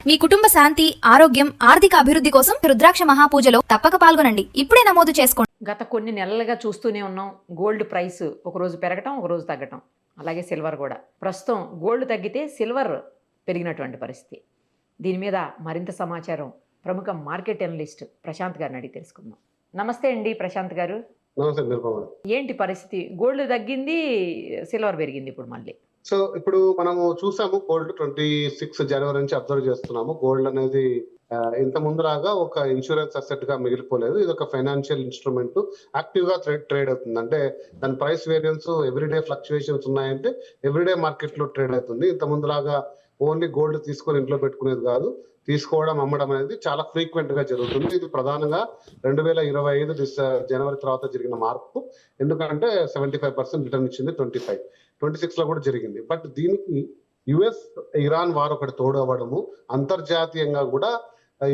మీ కుటుంబ శాంతి, ఆరోగ్యం, ఆర్థిక అభివృద్ధి కోసం రుద్రాక్ష మహాపూజలో తప్పక పాల్గొనండి. ఇప్పుడే నమోదు చేసుకోండి. గత కొన్ని నెలలుగా చూస్తూనే ఉన్నాం గోల్డ్ ప్రైస్ ఒకరోజు పెరగటం ఒకరోజు తగ్గటం. అలాగే సిల్వర్ కూడా. ప్రస్తుతం గోల్డ్ తగ్గితే సిల్వర్ పెరిగినటువంటి పరిస్థితి. దీని మీద మరింత సమాచారం ప్రముఖ మార్కెట్ అనలిస్ట్ ప్రశాంత్ గారిని అడిగి తెలుసుకుందాం. నమస్తే అండి ప్రశాంత్ గారు. ఏంటి పరిస్థితి? గోల్డ్ తగ్గింది, సిల్వర్ పెరిగింది ఇప్పుడు మళ్ళీ. సో ఇప్పుడు మనము చూసాము గోల్డ్ 26 జనవరి నుంచి అబ్జర్వ్ చేస్తున్నాము. గోల్డ్ అనేది ఇంత ముందులాగా ఒక ఇన్సూరెన్స్ అసెట్ గా మిగిలిపోలేదు. ఇది ఒక ఫైనాన్షియల్ ఇన్స్ట్రుమెంట్, యాక్టివ్ గా ట్రేడ్ అవుతుంది. అంటే దాని ప్రైస్ వేరియన్స్ ఎవ్రీడే ఫ్లక్చుయేషన్స్ ఉన్నాయంటే ఎవ్రీడే మార్కెట్ లో ట్రేడ్ అవుతుంది. ఇంత ముందులాగా ఓన్లీ గోల్డ్ తీసుకొని ఇంట్లో పెట్టుకునేది కాదు, తీసుకోవడం అమ్మడం అనేది చాలా ఫ్రీక్వెంట్ గా జరుగుతుంది. ఇది ప్రధానంగా 2025 జనవరి తర్వాత జరిగిన మార్పు. ఎందుకంటే 75% రిటర్న్ ఇచ్చింది, 26 లో కూడా జరిగింది. బట్ దీనికి యుఎస్ ఇరాన్ వార్ ఒకటి తోడు అవ్వడము, అంతర్జాతీయంగా కూడా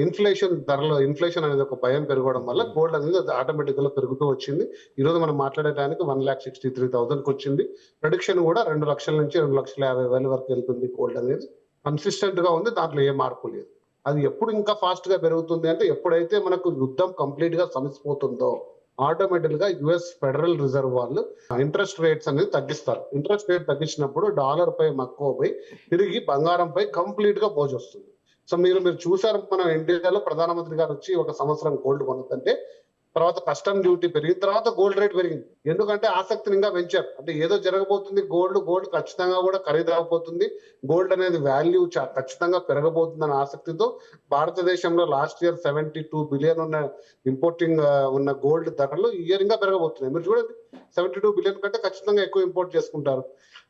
ఇన్ఫ్లేషన్ అనేది ఒక భయం పెరగడం వల్ల గోల్డ్ అనేది ఆటోమేటిక్ గా పెరుగుతూ వచ్చింది. ఈ రోజు మనం మాట్లాడడానికి 1,63,000 వచ్చింది. ప్రొడిక్షన్ కూడా 2 లక్షల నుంచి 2,50,000 వరకు వెళ్తుంది. గోల్డ్ అనేది కన్సిస్టెంట్ గా ఉంది, దాంట్లో ఏ మార్పు లేదు. అది ఎప్పుడు ఇంకా ఫాస్ట్ గా పెరుగుతుంది అంటే ఎప్పుడైతే మనకు యుద్ధం కంప్లీట్ గా సమసిపోతుందో ఆటోమేటిక్ గా యుఎస్ ఫెడరల్ రిజర్వ్ వాళ్ళు ఇంట్రెస్ట్ రేట్స్ అనేది తగ్గిస్తారు. ఇంట్రెస్ట్ రేట్ తగ్గించినప్పుడు డాలర్ పై మక్కువ పోయి తిరిగి బంగారం పై కంప్లీట్ గా పోజు వస్తుంది. సో మీరు చూసారు, మనం ఇండియాలో ప్రధానమంత్రి గారు వచ్చి 1 సంవత్సరం గోల్డ్ కొనుక్కుంటే తర్వాత కస్టమ్ డ్యూటీ పెరిగిన తర్వాత గోల్డ్ రేట్ పెరిగింది. ఎందుకంటే ఆసక్తిని ఇంకా పెంచారు. అంటే ఏదో జరగబోతుంది, గోల్డ్ ఖచ్చితంగా కూడా ఖరీదవబోతుంది, గోల్డ్ అనేది వాల్యూ ఖచ్చితంగా పెరగబోతుంది అనే ఆసక్తితో భారతదేశంలో లాస్ట్ ఇయర్ 72 బిలియన్ ఉన్న ఇంపోర్టింగ్ ఉన్న గోల్డ్ ధరలు ఈ ఇయర్ ఇంకా పెరగబోతున్నాయి. మీరు చూడండి, 72 బిలియన్ కంటే ఖచ్చితంగా ఎక్కువ ఇంపోర్ట్ చేసుకుంటారు.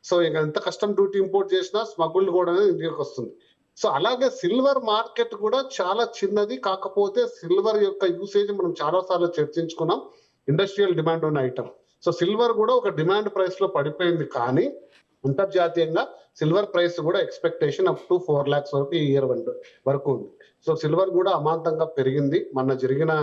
సో ఇక ఎంత కస్టమ్ డ్యూటీ ఇంపోర్ట్ చేసినా స్మగుల్డ్ గోల్డ్ అనేది ఇండియాకి వస్తుంది. సో అలాగే సిల్వర్ మార్కెట్ కూడా చాలా చిన్నది, కాకపోతే సిల్వర్ యొక్క యూసేజ్ మనం చాలా సార్లు చర్చించుకున్నాం. ఇండస్ట్రియల్ డిమాండ్ ఉన్న ఐటమ్. సో సిల్వర్ కూడా ఒక డిమాండ్ ప్రైస్ లో పడిపోయింది, కానీ అంతర్జాతీయంగా సిల్వర్ ప్రైస్ కూడా ఎక్స్పెక్టేషన్ అప్ టు 4 lakhs వరకు ఈ ఇయర్ వరకు ఉంది. సో సిల్వర్ కూడా అమాంతంగా పెరిగింది. మొన్న జరిగిన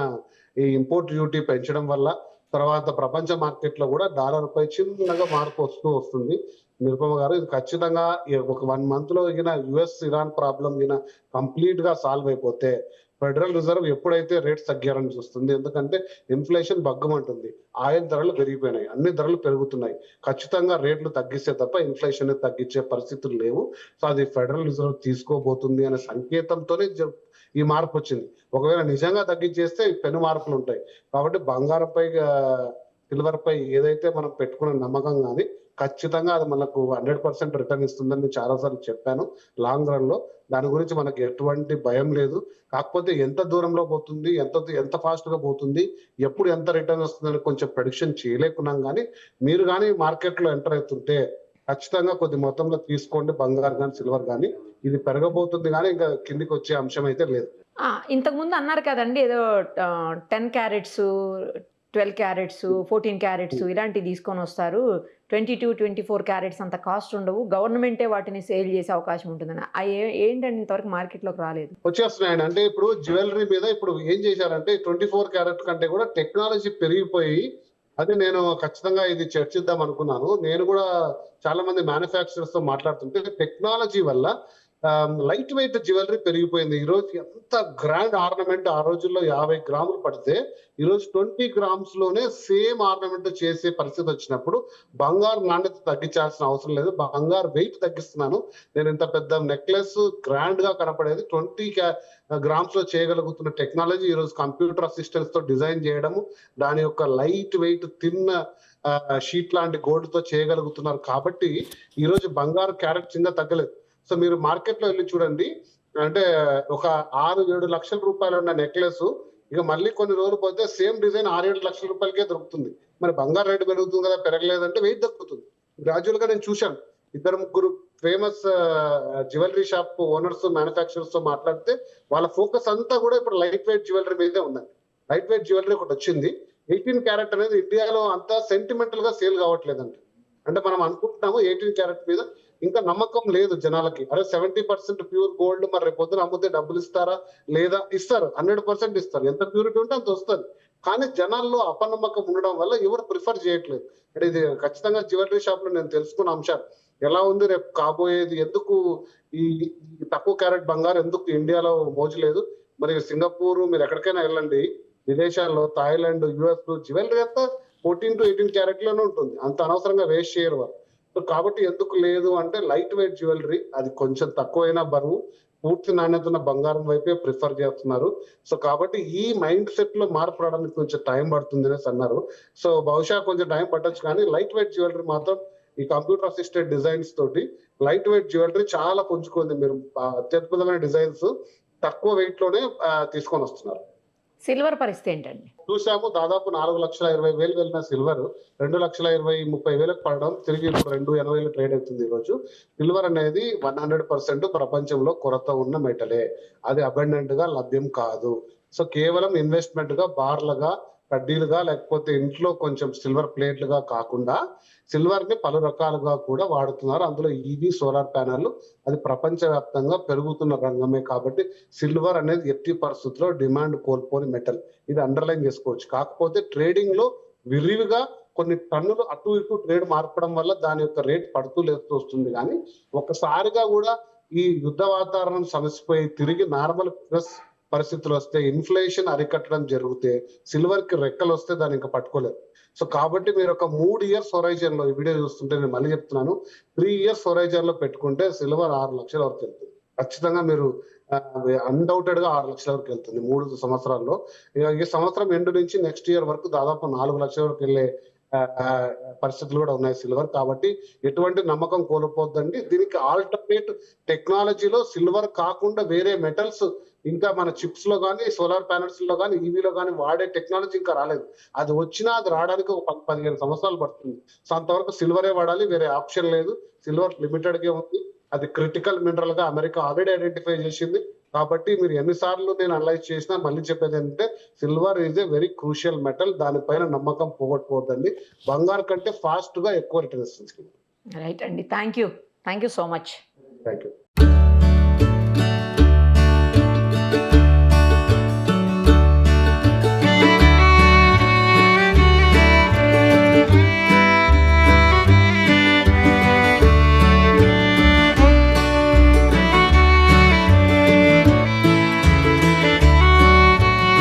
ఈ ఇంపోర్ట్ డ్యూటీ పెంచడం వల్ల. తర్వాత ప్రపంచ మార్కెట్ లో కూడా డాలర్ పై చిన్నగా మార్పు వస్తుంది. నిరుపమ గారు, ఇది ఖచ్చితంగా ఒక 1 month లో యుఎస్ ఇరాన్ ప్రాబ్లం కంప్లీట్ గా సాల్వ్ అయిపోతే ఫెడరల్ రిజర్వ్ ఎప్పుడైతే రేట్స్ తగ్గారని చూస్తుంది. ఎందుకంటే ఇన్ఫ్లేషన్ బగ్గమంటుంది, ఆయిల్ ధరలు పెరిగిపోయినాయి, అన్ని ధరలు పెరుగుతున్నాయి. ఖచ్చితంగా రేట్లు తగ్గిస్తే తప్ప ఇన్ఫ్లేషన్ తగ్గించే పరిస్థితులు లేవు. సో అది ఫెడరల్ రిజర్వ్ తీసుకోబోతుంది అనే సంకేతంతోనే ఈ మార్పు వచ్చింది. ఒకవేళ నిజంగా తగ్గించేస్తే పెను మార్పులు ఉంటాయి. కాబట్టి బంగారంపై సిల్వర్ పై ఏదైతే మనం పెట్టుకున్న నమ్మకం కానీ ఖచ్చితంగా అది మనకు 100% రిటర్న్ ఇస్తుందని చాలా సార్లు చెప్పాను. లాంగ్ రన్ లో దాని గురించి మనకి ఎటువంటి భయం లేదు. కాకపోతే ఎంత దూరంలో పోతుంది, ఎంత ఫాస్ట్ గా పోతుంది, ఎప్పుడు ఎంత రిటర్న్ వస్తుందని కొంచెం ప్రెడిక్షన్ చేయలేకున్నాం. కానీ మీరు కానీ మార్కెట్ లో ఎంటర్ అవుతుంటే ఖచ్చితంగా కొద్ది మొత్తంలో తీసుకోండి, బంగారు కానీ సిల్వర్ కానీ. ఇది పెరగబోతుంది కానీ ఇంకా కిందికి వచ్చే అంశం అయితే లేదు. ఇంతకు ముందు అన్నారు కదండి, ఏదో 10 carats 12 carats 14 carats ఇలాంటివి తీసుకొని వస్తారు, 22 24 carats అంత కాస్ట్ ఉండవు, గవర్నమెంటే వాటిని సేల్ చేసే అవకాశం ఉంటుందని. ఏంటంటే ఇంతవరకు మార్కెట్ లోకి రాలేదు. వచ్చేస్తున్నాయండి. అంటే ఇప్పుడు జ్యువెలరీ మీద ఇప్పుడు ఏం చేశారంటే 24 carat కంటే కూడా టెక్నాలజీ పెరిగిపోయి, అదే నేను ఖచ్చితంగా ఇది చర్చిద్దాం అనుకున్నాను. నేను కూడా చాలా మంది మ్యానుఫ్యాక్చరర్స్ తో మాట్లాడుతుంటే టెక్నాలజీ వల్ల లైట్ వెయిట్ జ్యువెలరీ పెరిగిపోయింది. ఈ రోజు ఎంత గ్రాండ్ ఆర్నమెంట్ ఆ రోజుల్లో 50 grams పడితే ఈ రోజు 20 grams లోనే సేమ్ ఆర్నమెంట్ చేసే పరిస్థితి వచ్చినప్పుడు బంగారు నాణ్యత తగ్గించాల్సిన అవసరం లేదు, బంగారు వెయిట్ తగ్గిస్తున్నాను. నేను ఇంత పెద్ద నెక్లెస్ గ్రాండ్ గా కనపడేది 20 grams లో చేయగలుగుతున్న టెక్నాలజీ ఈ రోజు కంప్యూటర్ అసిస్టెంట్స్ తో డిజైన్ చేయడము, దాని యొక్క లైట్ వెయిట్ తిన్న షీట్ లాంటి గోల్డ్ తో చేయగలుగుతున్నారు. కాబట్టి ఈ రోజు బంగారు క్యారెట్ ఇంకా తగ్గలేదు. సో మీరు మార్కెట్ లో వెళ్ళి చూడండి, అంటే ఒక 6-7 లక్షల రూపాయలు ఉన్న నెక్లెస్ ఇక మళ్ళీ కొన్ని రోజులు పోతే సేమ్ డిజైన్ 6-7 లక్షల రూపాయలకే దొరుకుతుంది. మరి బంగారు రేటు పెరుగుతుంది కదా, పెరగలేదంటే వెయిట్ తగ్గుతుంది. గ్రాడ్యువల్ గా నేను చూశాను, 2-3 famous jewellery shop owners manufacturers తో మాట్లాడితే వాళ్ళ ఫోకస్ అంతా కూడా ఇప్పుడు లైట్ వెయిట్ జ్యువెలరీ మీదే ఉందండి. లైట్ వెయిట్ జ్యువెలరీ ఒకటి వచ్చింది. 18 carat అనేది ఇండియాలో అంతా సెంటిమెంటల్ గా సేల్ కావట్లేదండి. అంటే మనం అనుకుంటున్నాము 18 carat మీద ఇంకా నమ్మకం లేదు జనాలకి. అరే 70% ప్యూర్ గోల్డ్ మరి రేపు పొద్దున అమ్మితే డబ్బులు ఇస్తారా లేదా? ఇస్తారు, 100% ఇస్తారు. ఎంత ప్యూరిటీ ఉంటే అంత వస్తుంది. కానీ జనాల్లో అపనమ్మకం ఉండడం వల్ల ఎవరు ప్రిఫర్ చేయట్లేదు. అంటే ఇది ఖచ్చితంగా జ్యువెలరీ షాప్ లో నేను తెలుసుకున్న అంశాలు. ఎలా ఉంది, రేపు కాబోయేది, ఎందుకు ఈ ఈ తక్కువ క్యారెట్ బంగారం ఎందుకు ఇండియాలో మోజులేదు. మరి సింగపూర్ మీరు ఎక్కడికైనా వెళ్ళండి, విదేశాల్లో థాయిలాండ్, యుఎస్ జ్యువెలరీ అంతా 14 to 18 క్యారెట్ లోనే ఉంటుంది. అంత అనవసరంగా వేస్ట్ చేయరు వాళ్ళు. సో కాబట్టి ఎందుకు లేదు అంటే లైట్ వెయిట్ జ్యువెలరీ, అది కొంచెం తక్కువైనా బరువు, పూర్తి నాణ్యత ఉన్న బంగారం వైపే ప్రిఫర్ చేస్తున్నారు. సో కాబట్టి ఈ మైండ్ సెట్ లో మార్పు రావడానికి కొంచెం టైం పడుతుంది అనేసి అన్నారు. సో బహుశా కొంచెం టైం పట్టొచ్చు, కానీ లైట్ వెయిట్ జ్యువెలరీ మాత్రం ఈ కంప్యూటర్ అసిస్టెడ్ డిజైన్స్ తోటి లైట్ వెయిట్ జ్యువెలరీ చాలా పుంజుకుంది. మీరు అత్యద్భుతమైన డిజైన్స్ తక్కువ వెయిట్ లోనే తీసుకొని వస్తున్నారు. సిల్వర్ పరిస్థితి ఏంటండి? చూసాము, దాదాపు 4,20,000 వెళ్ళిన సిల్వర్ 2,20,30,000 పడడం, తిరిగి ఇప్పుడు 2,80,000 ట్రేడ్ అవుతుంది ఈ రోజు. సిల్వర్ అనేది 100% ప్రపంచంలో కొరత ఉన్న మెటలే, అది అబండెంట్ గా లభ్యం కాదు. సో కేవలం ఇన్వెస్ట్మెంట్ గా బార్లుగా, కడ్డీలుగా, లేకపోతే ఇంట్లో కొంచెం సిల్వర్ ప్లేట్లుగా కాకుండా సిల్వర్ ని పలు రకాలుగా కూడా వాడుతున్నారు. అందులో ఈవీ, సోలార్ ప్యానెల్, అది ప్రపంచవ్యాప్తంగా పెరుగుతున్న రంగమే. కాబట్టి సిల్వర్ అనేది ఎట్టి పరిస్థితుల్లో డిమాండ్ కోల్పోని మెటల్, ఇది అండర్లైన్ చేసుకోవచ్చు. కాకపోతే ట్రేడింగ్ లో విరివిగా కొన్ని టన్నులు అటు ఇటు ట్రేడ్ మార్పడం వల్ల దాని యొక్క రేట్ పడుతూ లేస్తూ వస్తుంది. కానీ ఒక్కసారిగా కూడా ఈ యుద్ధ వాతావరణం సమసిపోయి తిరిగి నార్మల్ ప్లస్ పరిస్థితులు వస్తే, ఇన్ఫ్లేషన్ అరికట్టడం జరిగితే, సిల్వర్ కి రెక్కలు వస్తే దాన్ని ఇంకా పట్టుకోలేరు. సో కాబట్టి మీరు ఒక 3 ఇయర్స్ హొరైజన్ లో, ఈ వీడియో చూస్తుంటే నేను మళ్ళీ చెప్తున్నాను, 3 ఇయర్స్ హొరైజన్ లో పెట్టుకుంటే సిల్వర్ 6 లక్షల వరకు వెళ్తుంది. ఖచ్చితంగా మీరు అన్డౌటెడ్ గా 6 లక్షల వరకు వెళ్తుంది 3 సంవత్సరాల్లో. ఈ సంవత్సరం ఎండు నుంచి నెక్స్ట్ ఇయర్ వరకు దాదాపు 4 లక్షల వరకు వెళ్ళే పరిస్థితులు కూడా ఉన్నాయి సిల్వర్. కాబట్టి ఎటువంటి నమ్మకం కోల్పోద్దండి. దీనికి ఆల్టర్నేట్ టెక్నాలజీలో సిల్వర్ కాకుండా వేరే మెటల్స్ ఇంకా మన చిప్స్ లో కానీ, సోలార్ ప్యానెల్స్ లో కానీ, ఈవీలో కానీ వాడే టెక్నాలజీ ఇంకా రాలేదు. అది వచ్చినా అది రావడానికి ఒక 15 సంవత్సరాలు పడుతుంది. సో అంతవరకు సిల్వరే వాడాలి, వేరే ఆప్షన్ లేదు. సిల్వర్ లిమిటెడ్ గా ఉంది, అది క్రిటికల్ మినరల్ గా అమెరికా ఆల్రెడీ ఐడెంటిఫై చేసింది. కాబట్టి మీరు ఎన్నిసార్లు నేను అనలైజ్ చేసినా మళ్ళీ చెప్పేది ఏంటంటే, silver is a very crucial metal. దానిపైన నమ్మకం పోగొట్టుకోవద్దండి. బంగారు కంటే ఫాస్ట్ గా ఎక్కువ రిటర్న్ ఇస్తుంది. రైట్ అండి, thank you so much. Thank you.